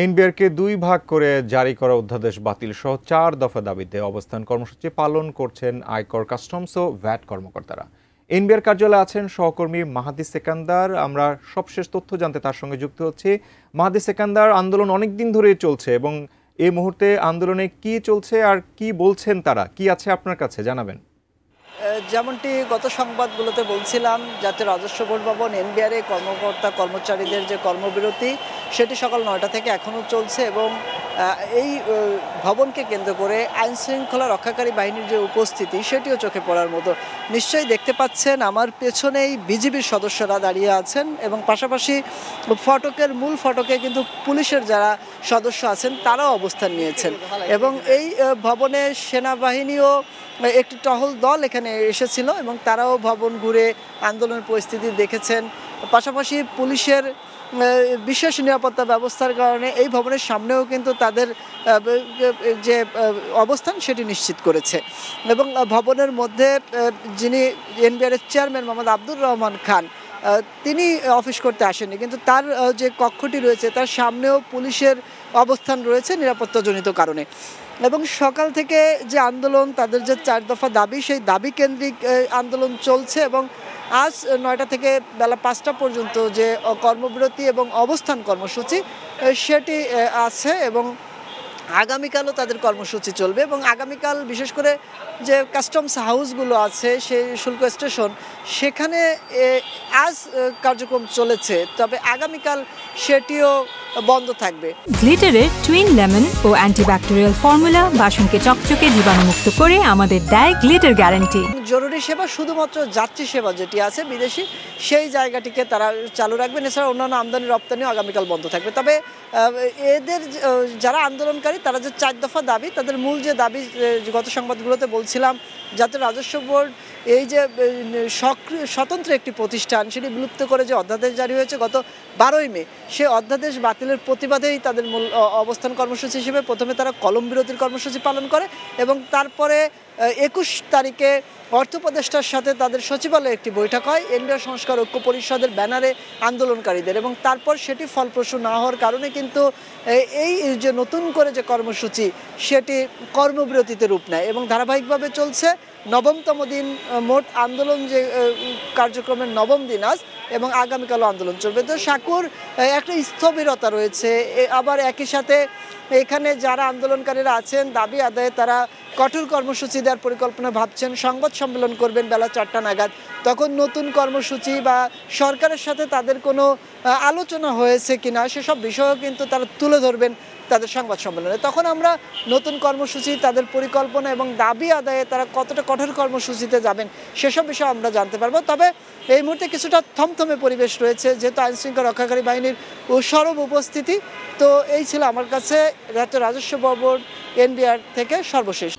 এনবিআরকে দুই ভাগ করে জারি করা অধ্যাদেশ বাতিল সহ 4 দফা দাবিতে অবস্থান কর্মসূচি পালন করছেন আয়কর, কাস্টমস ও ভ্যাট কর্মকর্তারা। এনবিআর কার্যালয়ে আছেন সহকর্মী মাহাদি সেকান্দার। আমরা সবশেষ তথ্য জানতে তার সঙ্গে যুক্ত হচ্ছি। মাহাদি সেকান্দার, আন্দোলন অনেকদিন ধরেই চলছে এবং এই মুহূর্তে আন্দোলনে কি চলছে আর কি বলছেন তারা, কি আছে আপনার কাছে জানাবেন? যেমনটি গত সংবাদগুলোতে বলছিলাম, জাতীয় রাজস্ব বোর্ড ভবন এনবিআরে কর্মকর্তা কর্মচারীদের যে কর্মবিরতি সেটি সকাল 9টা থেকে এখনও চলছে এবং এই ভবনকে কেন্দ্র করে আইন শৃঙ্খলা রক্ষাকারী বাহিনীর যে উপস্থিতি সেটিও চোখে পড়ার মতো। নিশ্চয়ই দেখতে পাচ্ছেন আমার পেছনেই বিজিবির সদস্যরা দাঁড়িয়ে আছেন এবং পাশাপাশি মূল ফটকে কিন্তু পুলিশের যারা সদস্য আছেন তারাও অবস্থান নিয়েছেন এবং এই ভবনে সেনাবাহিনীও একটি টহল দল এখানে এসেছিল এবং তারাও ভবন ঘুরে আন্দোলনের পরিস্থিতি দেখেছেন। পাশাপাশি পুলিশের বিশেষ নিরাপত্তা ব্যবস্থার কারণে এই ভবনের সামনেও কিন্তু তাদের যে অবস্থান সেটি নিশ্চিত করেছে এবং ভবনের মধ্যে যিনি এনবিআরের চেয়ারম্যান মোহাম্মদ আব্দুর রহমান খান, তিনি অফিস করতে আসেননি, কিন্তু তার যে কক্ষটি রয়েছে তার সামনেও পুলিশের অবস্থান রয়েছে নিরাপত্তাজনিত কারণে। এবং সকাল থেকে যে আন্দোলন, তাদের যে 4 দফা দাবি, সেই দাবি কেন্দ্রিক আন্দোলন চলছে এবং আজ 9টা থেকে বেলা 5টা পর্যন্ত যে কর্মবিরতি এবং অবস্থান কর্মসূচি সেটি আছে এবং আগামীকালও তাদের কর্মসূচি চলবে এবং আগামীকাল বিশেষ করে যে কাস্টমস হাউসগুলো আছে, সেই শুল্ক স্টেশন, সেখানে আজ কার্যক্রম চলেছে, তবে আগামীকাল সেটিও বন্ধ থাকবে। গ্লিটারের টুইন লেমন ও অ্যান্টিব্যাকটেরিয়াল ফর্মুলা বাসনকে চকচকে জীবাণুমুক্ত করে আমাদের দেয় গ্লিটার গ্যারান্টি। জরুরি সেবা শুধুমাত্র যাত্রী সেবা যেটি আছে বিদেশি, সেই জায়গাটিকে তারা চালু রাখবেন। এছাড়া অন্যান্য আমদানি রপ্তানিও আগামীকাল বন্ধ থাকবে। তবে এদের যারা আন্দোলনকারী, তারা যে 4 দফা দাবি, তাদের মূল যে দাবি গত সংবাদগুলোতে বলছিলাম, জাতীয় রাজস্ব বোর্ড এই যে স্বতন্ত্র একটি প্রতিষ্ঠান সেটি বিলুপ্ত করে যে অধ্যাদেশ জারি হয়েছে গত 12ই মে, সে অধ্যাদেশ বাতিলের প্রতিবাদেই তাদের মূল অবস্থান কর্মসূচি হিসেবে প্রথমে তারা কলম বিরতির কর্মসূচি পালন করে এবং তারপরে 21 তারিখে অর্থ উপদেষ্টার সাথে তাদের সচিবালয়ে একটি বৈঠক হয় এনবিআর সংস্কার ঐক্য পরিষদের ব্যানারে আন্দোলনকারীদের, এবং তারপর সেটি ফলপ্রসূ না হওয়ার কারণে কিন্তু এই যে নতুন করে যে কর্মসূচি সেটি কর্মবিরতিতে রূপ নেয় এবং ধারাবাহিকভাবে চলছে। 9তম দিন মোট আন্দোলন, যে কার্যক্রমের 9ম দিন আজ, এবং আগামীকালও আন্দোলন চলবে। তো সাকুর একটা স্থবিরতা রয়েছে। আবার একই সাথে এখানে যারা আন্দোলনকারীরা আছেন দাবি আদায়ে তারা কঠোর কর্মসূচি দেওয়ার পরিকল্পনা ভাবছেন। সংবাদ সম্মেলন করবেন বেলা 4টা নাগাদ, তখন নতুন কর্মসূচি বা সরকারের সাথে তাদের কোনো আলোচনা হয়েছে কিনা সেসব বিষয়ও কিন্তু তারা তুলে ধরবেন তাদের সংবাদ সম্মেলনে। তখন আমরা নতুন কর্মসূচি, তাদের পরিকল্পনা এবং দাবি আদায়ে তারা কতটা কঠোর কর্মসূচিতে যাবেন সেসব বিষয় আমরা জানতে পারবো। তবে এই মুহূর্তে কিছুটা থমথমে পরিবেশ রয়েছে, যেহেতু আইনশৃঙ্খলা রক্ষাকারী বাহিনীর সরব উপস্থিতি। তো এই ছিল আমার কাছে রাজ্য রাজস্ব বোর্ড এনবিআর থেকে সর্বশেষ।